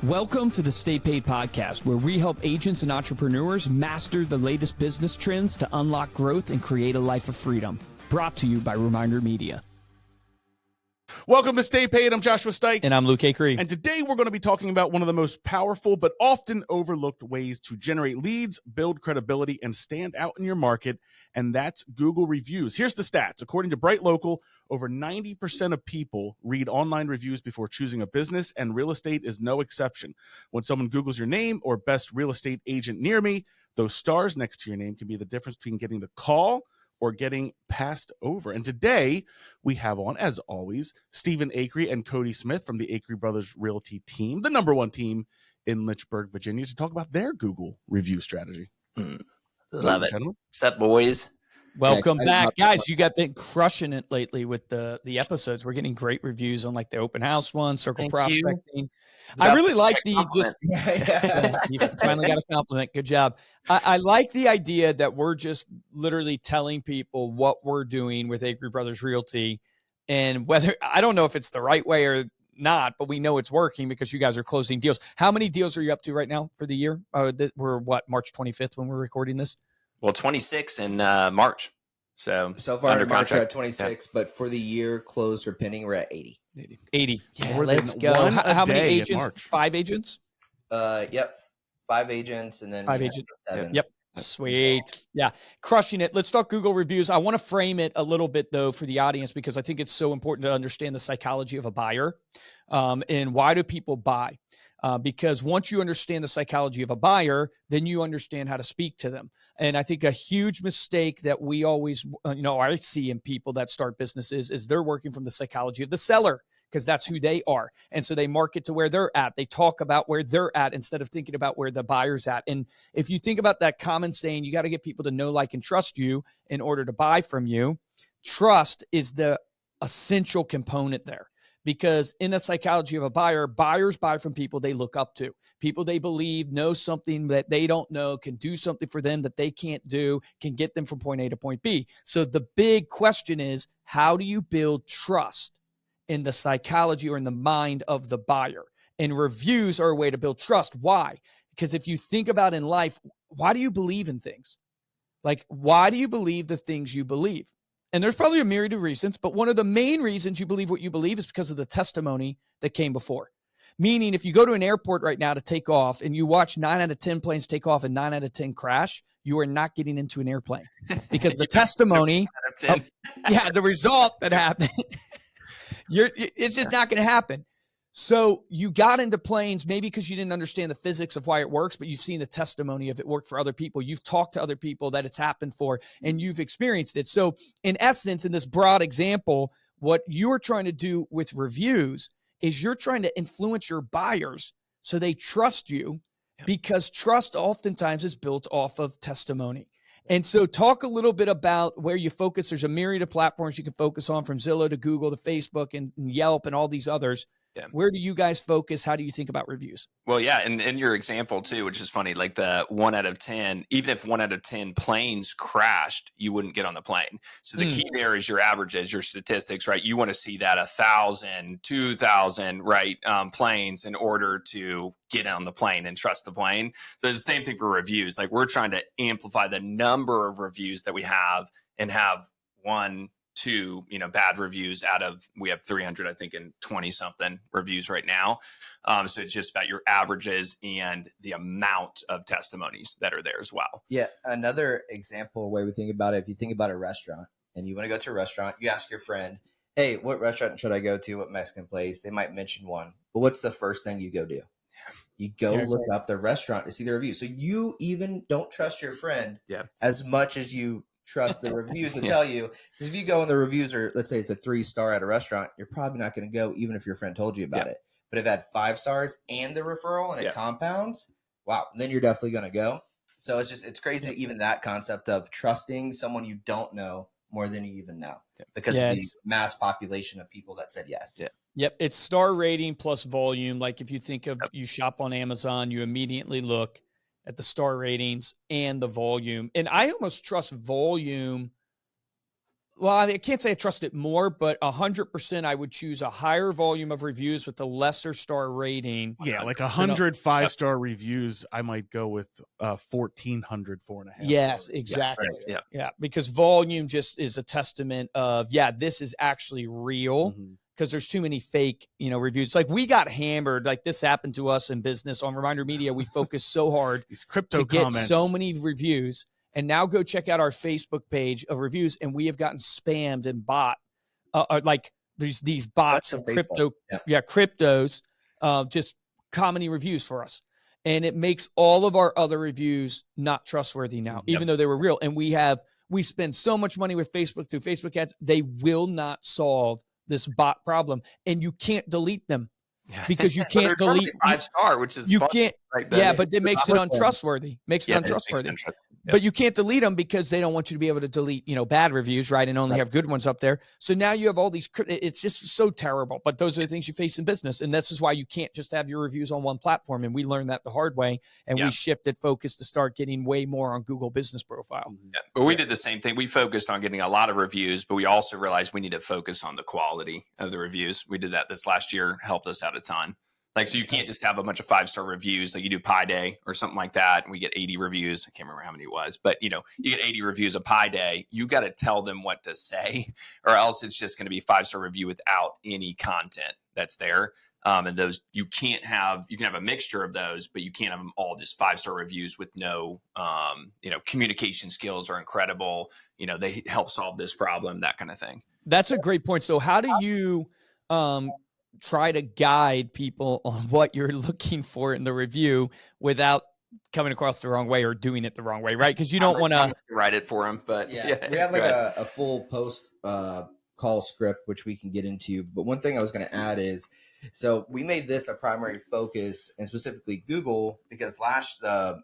Welcome to the Stay Paid podcast, where we help agents and entrepreneurs master the latest business trends to unlock growth and create a life of freedom. Brought to you by Reminder Media. Welcome to Stay Paid. I'm Joshua Stike. And I'm Luke Acree. And today we're going to be talking about one of the most powerful but often overlooked ways to generate leads, build credibility, and stand out in your market, and that's Google reviews. Here's the stats. According to Bright Local, over 90% of people read online reviews before choosing a business, and real estate is no exception. When someone Googles your name or best real estate agent near me, those stars next to your name can be the difference between getting the call or getting passed over. And today we have on, as always, Stephen Acree and Cody Smith from the Acree Brothers Realty team, the number one team in Lynchburg, Virginia, to talk about their Google review strategy. Love it. Gentlemen. What's up, boys? Welcome back, guys. You got been crushing it lately with the episodes. We're getting great reviews on like the open house one, circle Thank prospecting. I I really like the compliment. you finally got a compliment. Good job. I like the idea that we're just literally telling people what we're doing with Acree Brothers Realty, and whether I don't know if it's the right way or not, but we know it's working because you guys are closing deals. How many deals are you up to right now for the year? We're March 25th when we're recording this. Well, 26 in March. So far under in March, we're contract. at 26, but for the year closed or pending, we're at 80. 80. Yeah, More let's than go. one How a many day in agents? March. 5 agents? Yep. 5 agents and then 5 we have agents. 7. Yep. Sweet. Yeah. Crushing it. Let's talk Google reviews. I want to frame it a little bit, though, for the audience, because I think it's so important to understand the psychology of a buyer. And why do people buy? Because once you understand the psychology of a buyer, then you understand how to speak to them. And I think a huge mistake that we always, I see in people that start businesses is they're working from the psychology of the seller, because that's who they are. And so they market to where they're at. They talk about where they're at instead of thinking about where the buyer's at. And if you think about that common saying, you got to get people to know, like, and trust you in order to buy from you. Trust is the essential component there. Because in the psychology of a buyer, buyers buy from people they look up to, people they believe know something that they don't know, can do something for them that they can't do, can get them from point A to point B. So the big question is, how do you build trust in the psychology or in the mind of the buyer? And reviews are a way to build trust. Why? Because if you think about in life, why do you believe in things? Like, why do you believe the things you believe? And there's probably a myriad of reasons, but one of the main reasons you believe what you believe is because of the testimony that came before. Meaning, if you go to an airport right now to take off and you watch 9 out of 10 planes take off and 9 out of 10 crash, you are not getting into an airplane because the testimony, the result that happened, it's just not going to happen. So you got into planes maybe because you didn't understand the physics of why it works, but you've seen the testimony of it work for other people. You've talked to other people that it's happened for, and you've experienced it. So in essence, in this broad example, what you're trying to do with reviews is you're trying to influence your buyers so they trust you, because trust oftentimes is built off of testimony. And so talk a little bit about where you focus. There's a myriad of platforms you can focus on, from Zillow to Google to Facebook and Yelp and all these others. Yeah. Where do you guys focus? How do you think about reviews? Well, yeah, and in your example too, which is funny, like the 1 out of 10, even if 1 out of 10 planes crashed, you wouldn't get on the plane. So the key there is your averages, your statistics, right? You want to see that 1,000, 2,000, right, planes in order to get on the plane and trust the plane. So it's the same thing for reviews. Like, we're trying to amplify the number of reviews that we have and have 1, 2, bad reviews out of, we have 300, I think, and 20 something reviews right now. So it's just about your averages and the amount of testimonies that are there as well. Yeah. Another example where we think about it, if you think about a restaurant and you want to go to a restaurant, you ask your friend, hey, what restaurant should I go to? What Mexican place? They might mention one, but what's the first thing you go do? You go look up the restaurant to see the review. So you even don't trust your friend as much as you trust the reviews to tell you. Because if you go and the reviews are, let's say it's a 3-star at a restaurant, you're probably not going to go even if your friend told you about it. But if it had 5 stars and the referral and it compounds, wow, then you're definitely going to go. So it's crazy even that concept of trusting someone you don't know more than you even know because of the mass population of people that said yes. Yep. It's star rating plus volume. Like, if you think of, you shop on Amazon, you immediately look at the star ratings and the volume. And I almost trust volume Well, I can't say I trust it more, but 100% I would choose a higher volume of reviews with a lesser star rating. Yeah, like 100. 100 5-star reviews, I might go with 1,400 4.5 Yes, stars. exactly. Yeah. Yeah, because volume just is a testament of, yeah, this is actually real, Mhm. because there's too many fake, reviews. Like, we got hammered. Like, this happened to us in business on Reminder Media. We focused so hard These crypto to get comments. so many reviews. And now go check out our Facebook page of reviews, and we have gotten spammed and like these bots That's of on Facebook. crypto, cryptos, just commenting reviews for us. And it makes all of our other reviews not trustworthy now, even though they were real. And we spend so much money with Facebook through Facebook ads. They will not solve this bot problem, and you can't delete them because you can't But they're delete 5-star, which is you fun. can't. Like Yeah, that. but it makes it untrustworthy. Makes it Yeah, untrustworthy. Yeah. But you can't delete them because they don't want you to be able to delete, bad reviews, right? And only have good ones up there. So now you have all these, it's just so terrible. But those are the things you face in business. And this is why you can't just have your reviews on one platform. And we learned that the hard way. And we shifted focus to start getting way more on Google Business Profile. Yeah. But we did the same thing. We focused on getting a lot of reviews, but we also realized we need to focus on the quality of the reviews. We did that this last year, helped us out a ton. Like, so you can't just have a bunch of 5-star reviews. Like, you do Pi Day or something like that, and we get 80 reviews. I can't remember how many it was, but you get 80 reviews of Pi Day. You got to tell them what to say, or else it's just going to be 5-star review without any content that's there. And those you can have a mixture of those, but you can't have them all just 5-star reviews with no, communication skills are incredible. They help solve this problem, that kind of thing. That's a great point. So how do you try to guide people on what you're looking for in the review without coming across the wrong way or doing it the wrong way, right? Because you don't want to write it for them, but we have like a full post call script, which we can get into. But one thing I was going to add is, so we made this a primary focus, and specifically Google, because the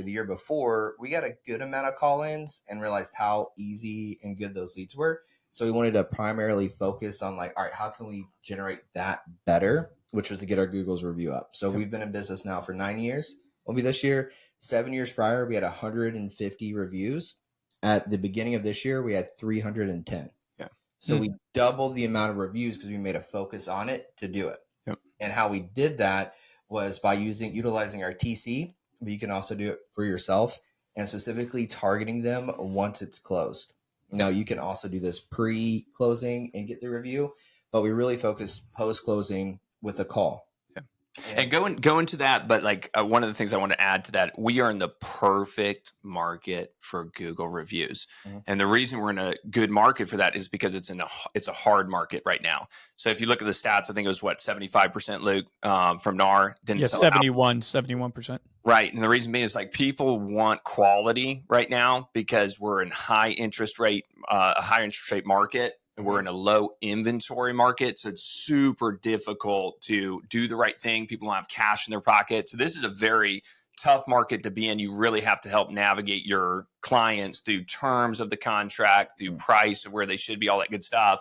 year before, we got a good amount of call-ins and realized how easy and good those leads were. So we wanted to primarily focus on all right, how can we generate that better, which was to get our Google's review up. So we've been in business now for 9 years. Will be this year. 7 years prior, we had 150 reviews. At the beginning of this year, we had 310. Yeah. So we doubled the amount of reviews because we made a focus on it to do it. Yep. And how we did that was by utilizing our TC, but you can also do it for yourself, and specifically targeting them once it's closed. Now, you can also do this pre-closing and get the review, but we really focus post-closing with a call. And go into that, but one of the things I want to add to that, we are in the perfect market for Google reviews, and the reason we're in a good market for that is because it's a hard market right now. So if you look at the stats, I think it was 75%, Luke, from NAR. 71%. Right, and the reason being is people want quality right now because we're in a high interest rate market. We're in a low inventory market, so it's super difficult to do the right thing. People don't have cash in their pocket. So this is a very tough market to be in. You really have to help navigate your clients through terms of the contract, through price of where they should be, all that good stuff.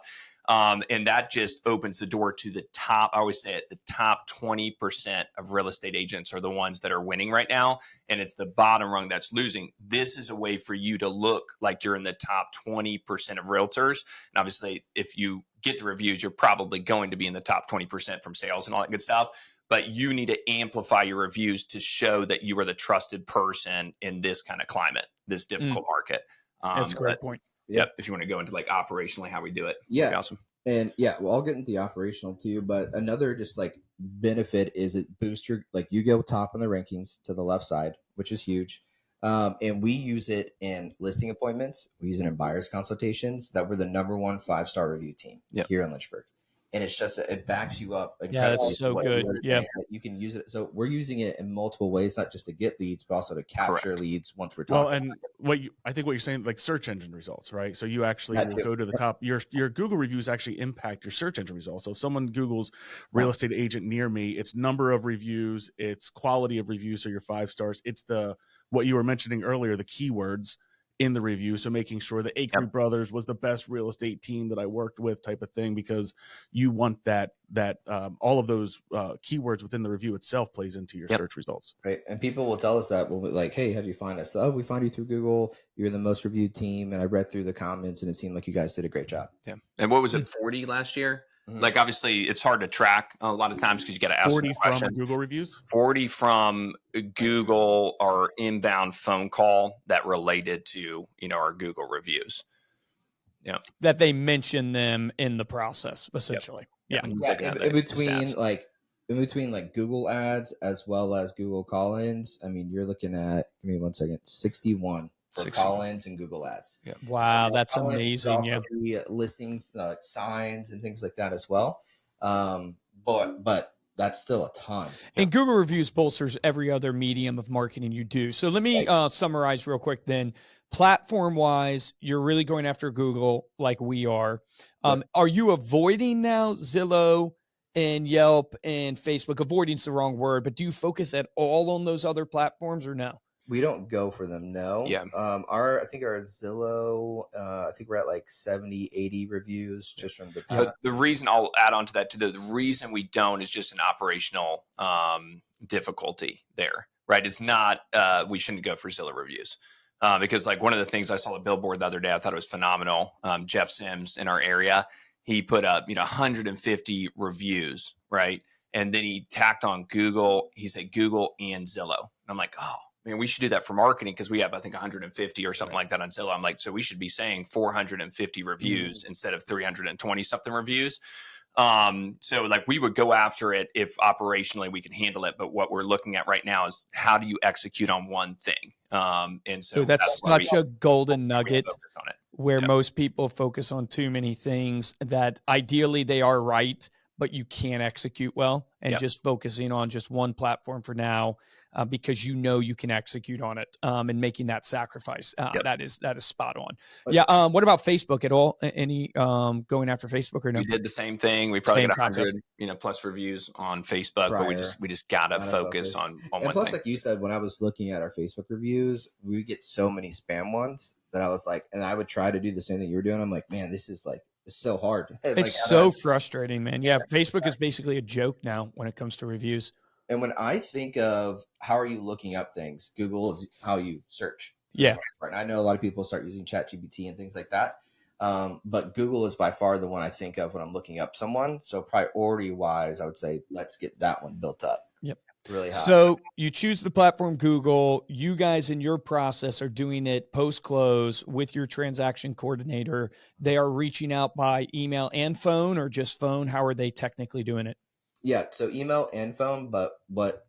And that just opens the door to the top. I always say it, the top 20% of real estate agents are the ones that are winning right now. And it's the bottom rung that's losing. This is a way for you to look like you're in the top 20% of realtors. And obviously, if you get the reviews, you're probably going to be in the top 20% from sales and all that good stuff. But you need to amplify your reviews to show that you are the trusted person in this kind of climate, this difficult market. That's a great point. Yep. If you want to go into operationally how we do it. Yeah. Awesome. And I'll get into the operational too, but another just benefit is it boosts your, you go top in the rankings to the left side, which is huge. And we use it in listing appointments. We use it in buyers consultations. That we're the number 1 5-star review team here in Lynchburg. And it's just, it backs you up. Yeah, that's so good. Yeah. You can use it. So we're using it in multiple ways, not just to get leads, but also to capture leads once we're talking. Well, and I think what you're saying, search engine results, right? So you actually will go to the top. Your Google reviews actually impact your search engine results. So if someone Googles real estate agent near me, it's number of reviews, it's quality of reviews, so your 5 stars. It's what you were mentioning earlier, the keywords. in the review. So making sure the Acree Yep. brothers was the best real estate team that I worked with, type of thing, because you want that all of those keywords within the review itself plays into your Yep. search results. Right. And people will tell us that, we'll be like, hey, how'd you find us? Oh, we found you through Google. You're the most reviewed team. And I read through the comments and it seemed like you guys did a great job. Yeah. And what was it, 40 last year? Mhm. Like, obviously, it's hard to track a lot of times because you got to ask 40 the from question. Google reviews? 40 from Google or inbound phone call that related to, our Google reviews. Yeah. That they mention them in the process, essentially. Yep. Yeah. I'm Yeah. looking at In the between stats. like Google ads as well as Google call-ins, I mean, you're looking at, give me 1 second, 61 for 61. call-ins and Google ads. Yeah. Wow, So, that's call-ins could amazing. also Yeah. be listings, signs and things like that as well. But that's still a ton. And Google reviews bolsters every other medium of marketing you do. So let me summarize real quick then. Platform wise, you're really going after Google like we are. Are you avoiding now Zillow and Yelp and Facebook? Avoiding's the wrong word, but do you focus at all on those other platforms or no? We don't go for them. No. Yeah. I think our Zillow, I think we're at like 70, 80 reviews just from the past. But the reason I'll add on to that too, the reason we don't is just an operational difficulty there, right? It's not, we shouldn't go for Zillow reviews. Because like one of the things I saw the billboard the other day, I thought it was phenomenal. Jeff Sims in our area, he put up, 150 reviews, right? And then he tacked on Google. He said Google and Zillow. And I'm like, oh, man, we should do that for marketing because we have, I think, 150 or something like that on Zillow. I'm like, so we should be saying 450 reviews instead of 320 something reviews. So like we would go after it if operationally we can handle it. But what we're looking at right now is how do you execute on one thing? And so that's why such a golden nugget focus on it. where most people focus on too many things that ideally they are right, but you can't execute well, and just focusing on just one platform for now because you can execute on it and making that sacrifice. That is spot on. What about Facebook at all? Any going after Facebook or no? We did the same thing. We probably Same got concept. 100 plus reviews on Facebook, but we just gotta focus on and one plus, thing. like you said, when I was looking at our Facebook reviews, we get so many spam ones that I was like, and I would try to do the same thing you were doing. I'm like, man, this is so hard. It's so frustrating, man. Yeah, Facebook is basically a joke now when it comes to reviews. And when I think of how are you looking up things, Google is how you search. Yeah. And I know a lot of people start using ChatGPT and things like that. But Google is by far the one I think of when I'm looking up someone. So priority wise, I would say, let's get that one built up. Yep. Really high. So you choose the platform Google. You guys in your process are doing it post-close with your transaction coordinator. They are reaching out by email and phone or just phone. How are they technically doing it? Yeah. So email and phone, but what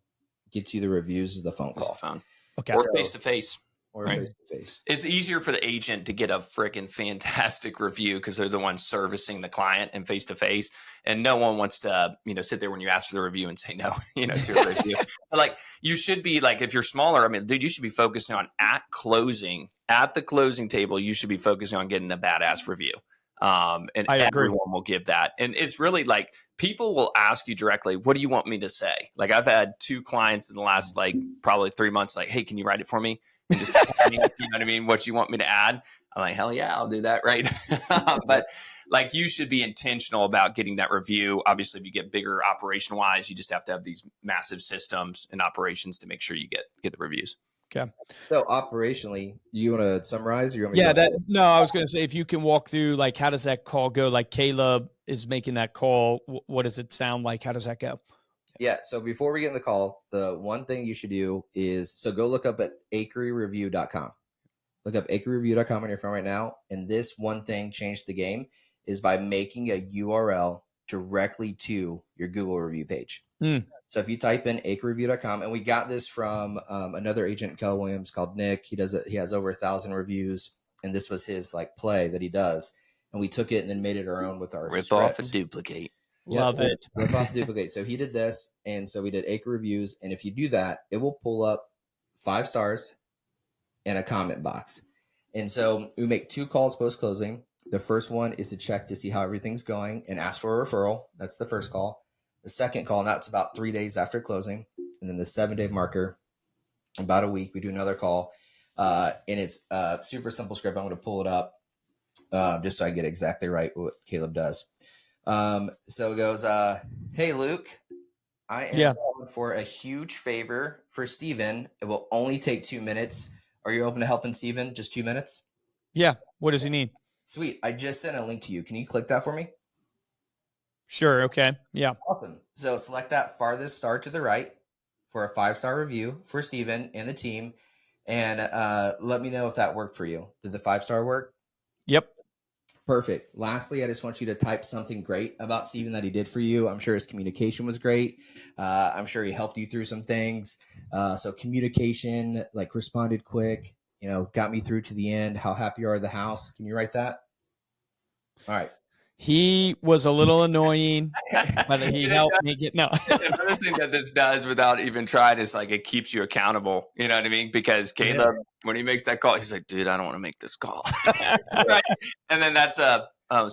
gets you the reviews is the phone call. Phone. Okay. Or face-to-face. Or right? face-to-face. It's easier for the agent to get a freaking fantastic review because they're the ones servicing the client and face-to-face. And no one wants to, sit there when you ask for the review and say no, to a review. But like you should be like, if you're smaller, dude, you should be focusing on at the closing table, you should be focusing on getting a badass review. And everyone will give that. And it's really like people will ask you directly, what do you want me to say? Like I've had 2 clients in the last probably 3 months, like, hey, can you write it for me? And just, you know what I mean? What you want me to add? I'm like, hell yeah, I'll do that. Right. But like you should be intentional about getting that review. Obviously, if you get bigger operation wise, you just have to have these massive systems and operations to make sure you get the reviews. Okay. So operationally, do you want to summarize? Or you want me I was going to say, if you can walk through, like, how does that call go? Like Caleb is making that call. What does it sound like? How does that go? Yeah. So before we get in the call, the one thing you should do is go look up at acreereview.com. Look up acreereview.com on your phone right now. And this one thing changed the game is by making a URL directly to your Google review page. So if you type in acreereview.com, and we got this from another agent, Keller Williams, called Nick. He does it. He has over 1,000 reviews, and this was his play that he does. And we took it and then made it our own with our rip script. Off and duplicate. Love it. Rip off, duplicate. So he did this, and so we did Acre reviews. And if you do that, it will pull up 5 stars and a comment box. And so we make 2 calls post closing. The first one is to check to see how everything's going and ask for a referral. That's the first call. The second call, and that's about 3 days after closing. And then the 7-day marker, about a week, we do another call. And it's a super simple script. I'm going to pull it up just so I get exactly right what Caleb does. So it goes, hey, Luke, I am calling for a huge favor for Steven. It will only take 2 minutes. Are you open to helping Steven? Just 2 minutes? Yeah. What does he need? Sweet. I just sent a link to you. Can you click that for me? Sure. Okay. Yeah. Awesome. So select that farthest star to the right for a 5-star review for Steven and the team. And let me know if that worked for you. Did the 5-star work? Yep. Perfect. Lastly, I just want you to type something great about Steven that he did for you. I'm sure his communication was great. I'm sure he helped you through some things. So communication, like responded quick, got me through to the end. How happy you are with the house. Can you write that? All right. He was a little annoying, but he helped me get Another thing that this does without even trying is like it keeps you accountable. You know what I mean? Because Caleb, when he makes that call, he's like, dude, I don't want to make this call. Right. And then that's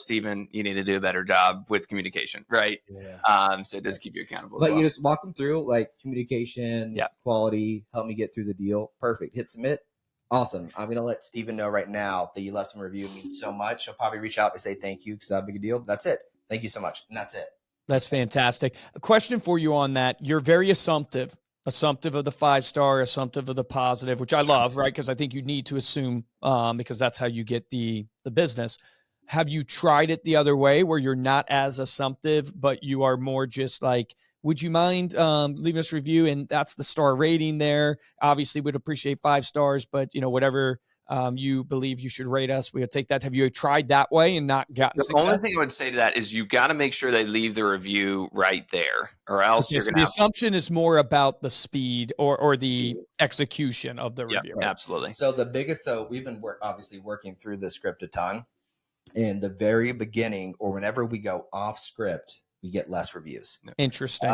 Steven, you need to do a better job with communication. Right. Yeah. So it does keep you accountable. But you just walk them through like communication, Yeah. quality, help me get through the deal. Perfect. Hit submit. Awesome. I'm going to let Steven know right now that you left him a review. It means so much. He'll probably reach out to say thank you because that's a big deal. But that's it. Thank you so much. And that's it. That's fantastic. A question for you on that. You're very assumptive of the 5-star, assumptive of the positive, which I love, right? Because I think you need to assume because that's how you get the business. Have you tried it the other way where you're not as assumptive, but you are more just like, would you mind leaving us a review? And that's the star rating there. Obviously, we'd appreciate 5 stars, but whatever you believe you should rate us, we'll take that. Have you tried that way and not gotten success? The only thing I would say to that is you got to make sure they leave the review right there, or else you're going to. The assumption is more about the speed or the execution of the review. Right. Absolutely. So we've been obviously working through the script a ton. In the very beginning, or whenever we go off script, we get less reviews. Interesting.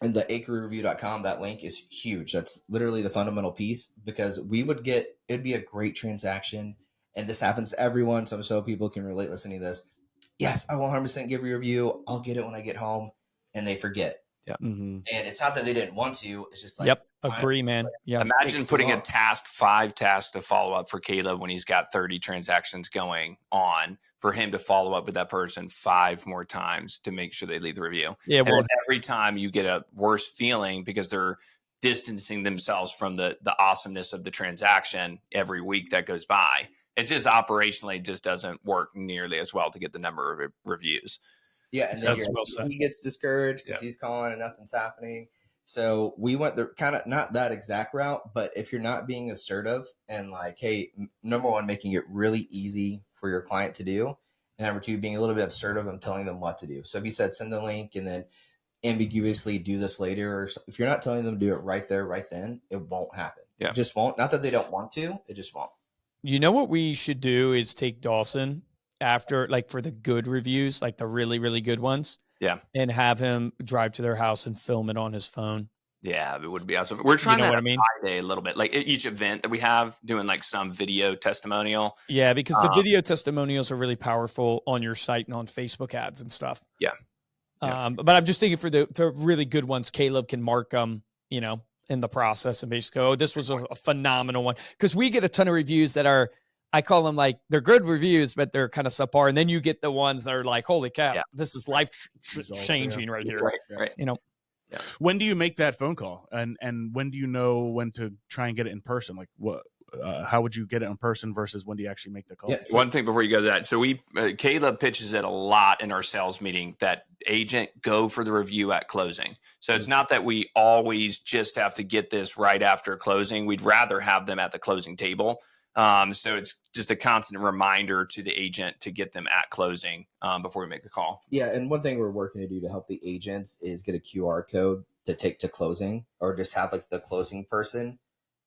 And the acreereview.com, that link is huge. That's literally the fundamental piece because it'd be a great transaction. And this happens to everyone. So people can relate listening to this. Yes, I will 100% give you a review. I'll get it when I get home. And they forget. Yeah. Mm-hmm. And it's not that they didn't want to. It's just like, yep. Agree, man. Yeah. Imagine putting a 5 tasks to follow up for Caleb when he's got 30 transactions going on for him to follow up with that person 5 more times to make sure they leave the review. Yeah. And every time you get a worse feeling because they're distancing themselves from the awesomeness of the transaction every week that goes by. It just operationally just doesn't work nearly as well to get the number of reviews. Yeah. And then he gets discouraged because he's calling and nothing's happening. So we went the kind of not that exact route, but if you're not being assertive and like, hey, number one, making it really easy for your client to do. And number 2, being a little bit assertive and telling them what to do. So if you said send the link and then ambiguously do this later, or if you're not telling them to do it right there, right then, it won't happen. Yeah. It just won't. Not that they don't want to, it just won't. You know what we should do is take Dawson after, like for the good reviews, like the really, really good ones. Yeah. And have him drive to their house and film it on his phone. Yeah, it would be awesome. We're trying to Friday a little bit, like each event that we have, doing like some video testimonial. Yeah, because the video testimonials are really powerful on your site and on Facebook ads and stuff. Yeah. But I'm just thinking for the really good ones, Caleb can mark them, in the process and basically go, oh, this was a phenomenal one. Because we get a ton of reviews that are, I call them like, they're good reviews, but they're kind of subpar. And then you get the ones that are like, holy cow, this is life changing right here. Right. Yeah. When do you make that phone call, and when do you know when to try and get it in person? Like what? How would you get it in person versus when do you actually make the call? Yeah, one thing before you go to that. So Caleb pitches it a lot in our sales meeting that agent go for the review at closing. So it's not that we always just have to get this right after closing. We'd rather have them at the closing table. So it's just a constant reminder to the agent to get them at closing before we make the call. Yeah. And one thing we're working to do to help the agents is get a QR code to take to closing, or just have like the closing person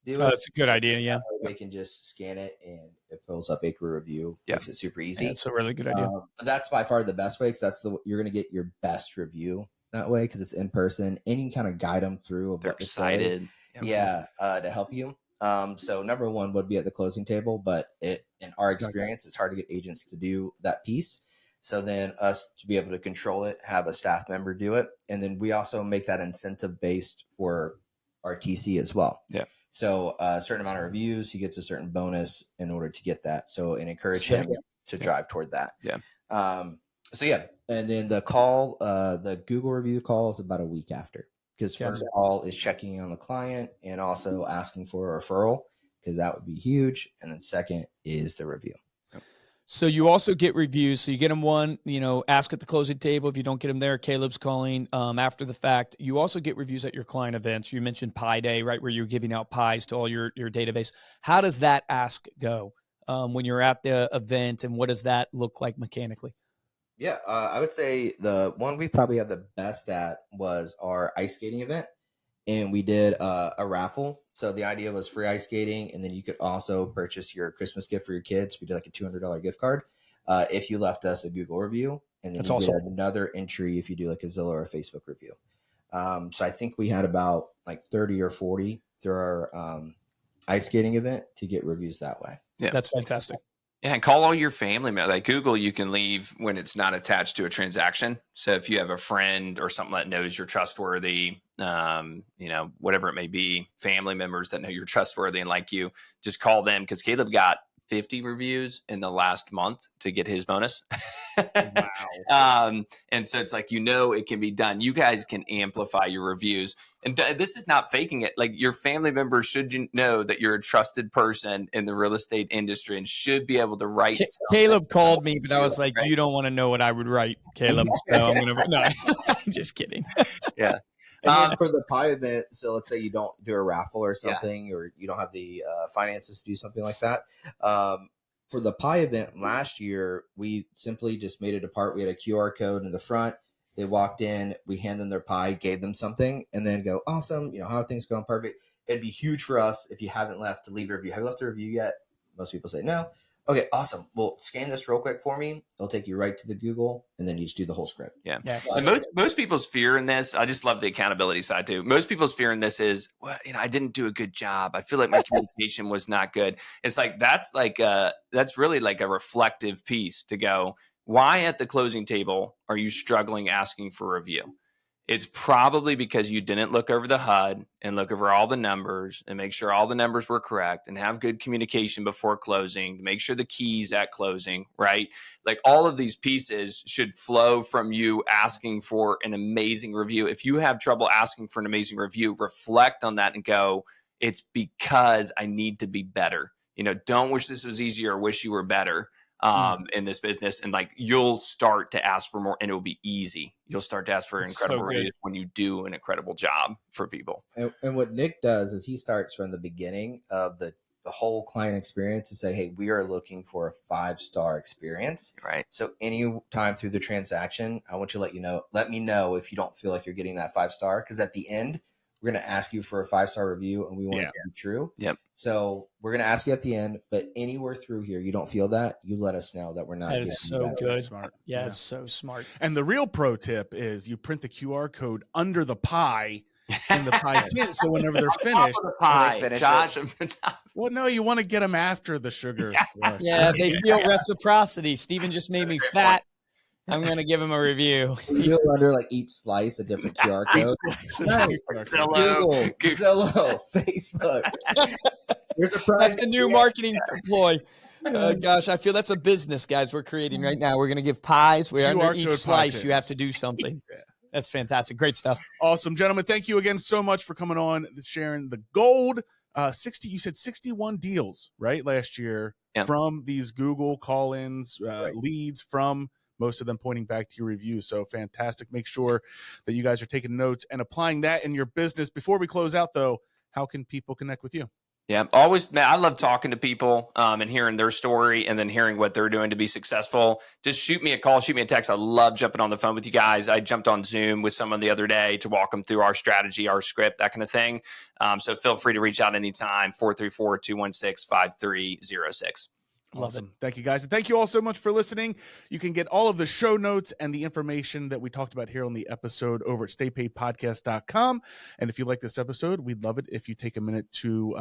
do it. That's a good idea. Yeah. They can just scan it and it pulls up Acree review. Makes it super easy. That's a really good idea. But that's by far the best way, because you're going to get your best review that way, because it's in person and you can kind of guide them through of They're what to excited. say. Yeah. To help you. So number one would be at the closing table, but in our experience, it's hard to get agents to do that piece. So then us to be able to control it, have a staff member do it. And then we also make that incentive based for our TC as well. Yeah. So a certain amount of reviews, he gets a certain bonus in order to get that. So and encourage Sick. him to drive toward that. Yeah. So yeah, and then the call, the Google review call is about a week after, because first call is checking on the client and also asking for a referral, because that would be huge. And then second is the review. So you also get reviews. So you get them one, ask at the closing table. If you don't get them there, Caleb's calling after the fact. You also get reviews at your client events. You mentioned Pie Day, right, where you're giving out pies to all your database. How does that ask go when you're at the event, and what does that look like mechanically? Yeah, I would say the one we probably had the best at was our ice skating event. And we did a raffle. So the idea was free ice skating, and then you could also purchase your Christmas gift for your kids. We did like a $200 gift card if you left us a Google review, and then That's you awesome. get another entry if you do like a Zillow or a Facebook review. So I think we had about like 30 or 40 through our ice skating event to get reviews that way. Yeah, that's fantastic. Yeah, and call all your family members. Like Google, you can leave when it's not attached to a transaction. So if you have a friend or something that knows you're trustworthy, whatever it may be, family members that know you're trustworthy and like you, just call them, because Caleb got 50 reviews in the last month to get his bonus. Wow. And so it's like, it can be done. You guys can amplify your reviews. And this is not faking it. Like, your family members should know that you're a trusted person in the real estate industry and should be able to write. Caleb called me, but I was like, you don't want to know what I would write, Caleb. So I'm going to, no, I'm just kidding. Yeah. And then for the pie event, so let's say you don't do a raffle or something, or you don't have the finances to do something like that. For the pie event last year, we simply just made it apart. We had a QR code in the front. They walked in, we hand them their pie, gave them something, and then go, awesome. How are things going? Perfect. It'd be huge for us if you haven't left to leave a review. Have you left a review yet? Most people say no. Okay, awesome. Well, scan this real quick for me. It'll take you right to the Google, and then you just do the whole script. Yeah. And most people's fear in this, I just love the accountability side too. Most people's fear in this is, I didn't do a good job. I feel like my communication was not good. It's like, that's really like a reflective piece to go, why at the closing table are you struggling asking for a review? It's probably because you didn't look over the HUD and look over all the numbers and make sure all the numbers were correct and have good communication before closing to make sure the keys at closing, right? Like, all of these pieces should flow from you asking for an amazing review. If you have trouble asking for an amazing review, reflect on that and go, it's because I need to be better. Don't wish this was easier or wish you were better in this business. And like, you'll start to ask for more, and it will be easy. You'll start to ask for incredible reviews when you do an incredible job for people. And what Nick does is he starts from the beginning of the whole client experience to say, hey, we are looking for a 5-star experience. Right. So any time through the transaction, I want you to let me know if you don't feel like you're getting that 5-star, because at the end, we're going to ask you for a 5-star review, and we want it to be true. Yep. So we're going to ask you at the end, but anywhere through here, you don't feel that, you let us know that we're not. That is so good. Smart. Yeah, it's so smart. And the real pro tip is you print the QR code under the pie in the pie tin. So whenever they're finished, Josh. Well, no, you want to get them after the sugar. Yeah, they feel reciprocity. Steven just made me fat. I'm going to give him a review. You go under like each slice a different QR code. Google, Zillow, Facebook. There's a prize. That's a new marketing ploy. Gosh, I feel that's a business, guys, we're creating right now. We're going to give pies. We're under each slice. You have to do something. That's fantastic. Great stuff. Awesome, gentlemen. Thank you again so much for coming on, sharing the gold. 60, you said 61 deals, right? Last year from these Google call-ins, leads, from most of them pointing back to your reviews. So fantastic. Make sure that you guys are taking notes and applying that in your business. Before we close out, though, how can people connect with you? Yeah, always, man, I love talking to people and hearing their story and then hearing what they're doing to be successful. Just shoot me a call, shoot me a text. I love jumping on the phone with you guys. I jumped on Zoom with someone the other day to walk them through our strategy, our script, that kind of thing. So feel free to reach out anytime, 434-216-5306. Awesome. Thank you, guys. And thank you all so much for listening. You can get all of the show notes and the information that we talked about here on the episode over at staypaidpodcast.com. And if you like this episode, we'd love it if you take a minute to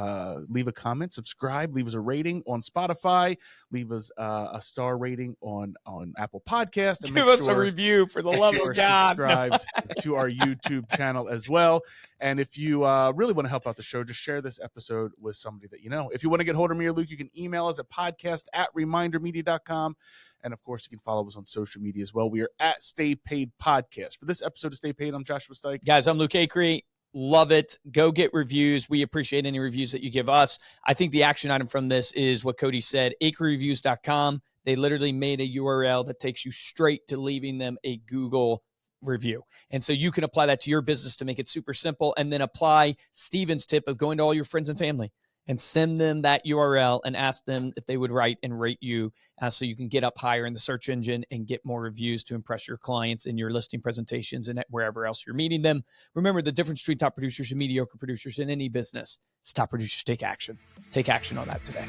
leave a comment, subscribe, leave us a rating on Spotify, leave us a star rating on Apple Podcast. And give us a review for the love of God. Subscribed to our YouTube channel as well. And if you really want to help out the show, just share this episode with somebody that you know. If you want to get hold of me or Luke, you can email us at podcast@remindermedia.com. And of course, you can follow us on social media as well. We are at Stay Paid Podcast. For this episode of Stay Paid, I'm Joshua Stike. Guys, I'm Luke Acree. Love it. Go get reviews. We appreciate any reviews that you give us. I think the action item from this is what Cody said, acreereviews.com. They literally made a URL that takes you straight to leaving them a Google review. And so you can apply that to your business to make it super simple, and then apply Steven's tip of going to all your friends and family and send them that URL and ask them if they would write and rate you so you can get up higher in the search engine and get more reviews to impress your clients in your listing presentations and wherever else you're meeting them. Remember, the difference between top producers and mediocre producers in any business is top producers take action. Take action on that today.